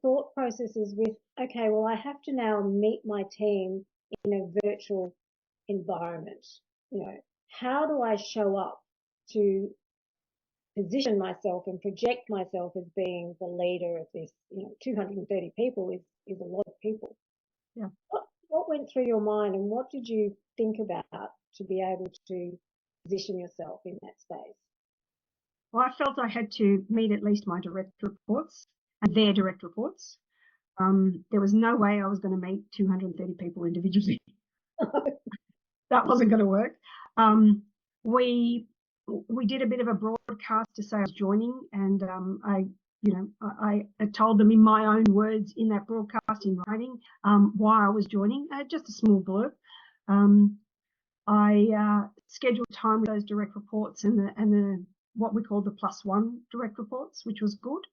thought processes with, okay, well, I have to now meet my team in a virtual environment? How do I show up to position myself and project myself as being the leader of this? 230 people is a lot of people. Yeah. What went through your mind, and what did you think about to be able to position yourself in that space? Well, I felt I had to meet at least my direct reports and their direct reports. There was no way I was going to meet 230 people individually. That wasn't going to work. We did a bit of a broadcast to say I was joining, and I told them in my own words in that broadcast in writing why I was joining. Just a small blurb. I scheduled time with those direct reports and the what we call the +1 direct reports, which was good.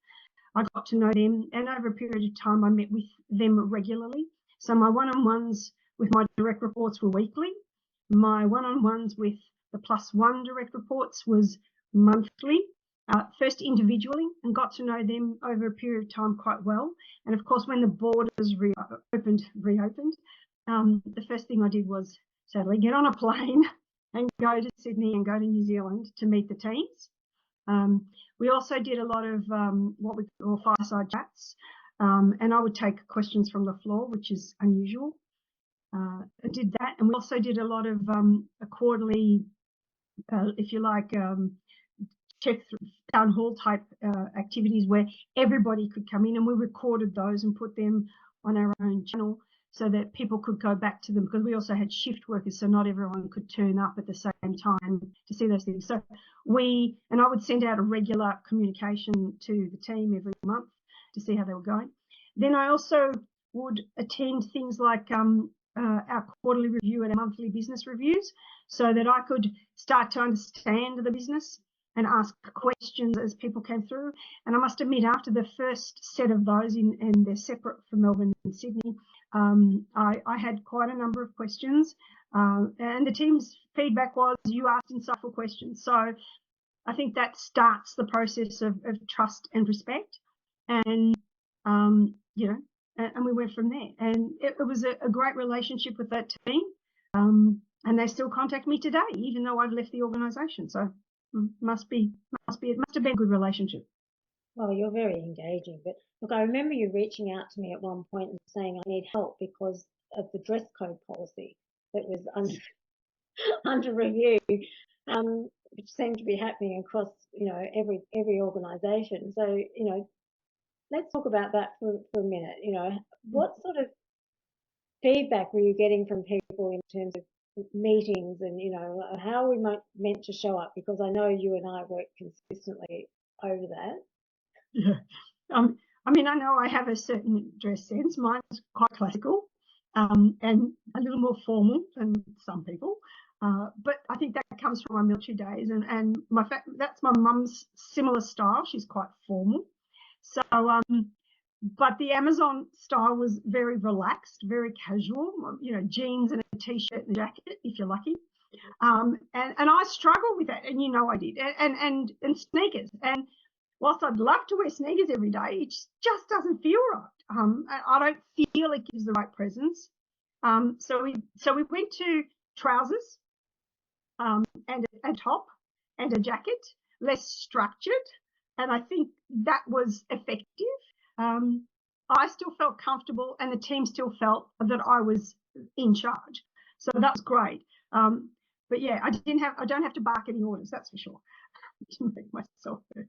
I got to know them, and over a period of time, I met with them regularly. So my one-on-ones with my direct reports were weekly. My one-on-ones with the +1 direct reports was monthly, first individually, and got to know them over a period of time quite well. And of course, when the borders reopened, the first thing I did was sadly get on a plane and go to Sydney and go to New Zealand to meet the teams. We also did a lot of what we call fireside chats, and I would take questions from the floor, which is unusual. I did that, and we also did a lot of a quarterly, if you like, town hall type activities where everybody could come in, and we recorded those and put them on our own channel so that people could go back to them, because we also had shift workers, so not everyone could turn up at the same time to see those things. So I would send out a regular communication to the team every month to see how they were going. Then I also would attend things like our quarterly review and our monthly business reviews, so that I could start to understand the business and ask questions as people came through. And I must admit, after the first set of those, and they're separate for Melbourne and Sydney, I had quite a number of questions, and the team's feedback was, you asked insightful questions. So I think that starts the process of trust and respect, and and we went from there. And it was a great relationship with that team, and they still contact me today, even though I've left the organisation. So it must have been a good relationship. Well, you're very engaging. But look, I remember you reaching out to me at one point and saying I need help because of the dress code policy that was under review, which seemed to be happening across every organisation. So let's talk about that for a minute. What sort of feedback were you getting from people in terms of meetings, and how are we meant to show up? Because I know you and I work consistently over that. Yeah. I know I have a certain dress sense. Mine's quite classical, and a little more formal than some people. But I think that comes from my military days, and that's my mum's similar style. She's quite formal. So, but the Amazon style was very relaxed, very casual. Jeans and a t-shirt and a jacket, if you're lucky. And I struggle with that, and I did, and sneakers. And whilst I'd love to wear sneakers every day, it just doesn't feel right. I don't feel it gives the right presence. So we went to trousers, and a top and a jacket, less structured, and I think that was effective. I still felt comfortable, and the team still felt that I was in charge. So that was great. But yeah, I don't have to bark any orders, that's for sure, to make myself heard.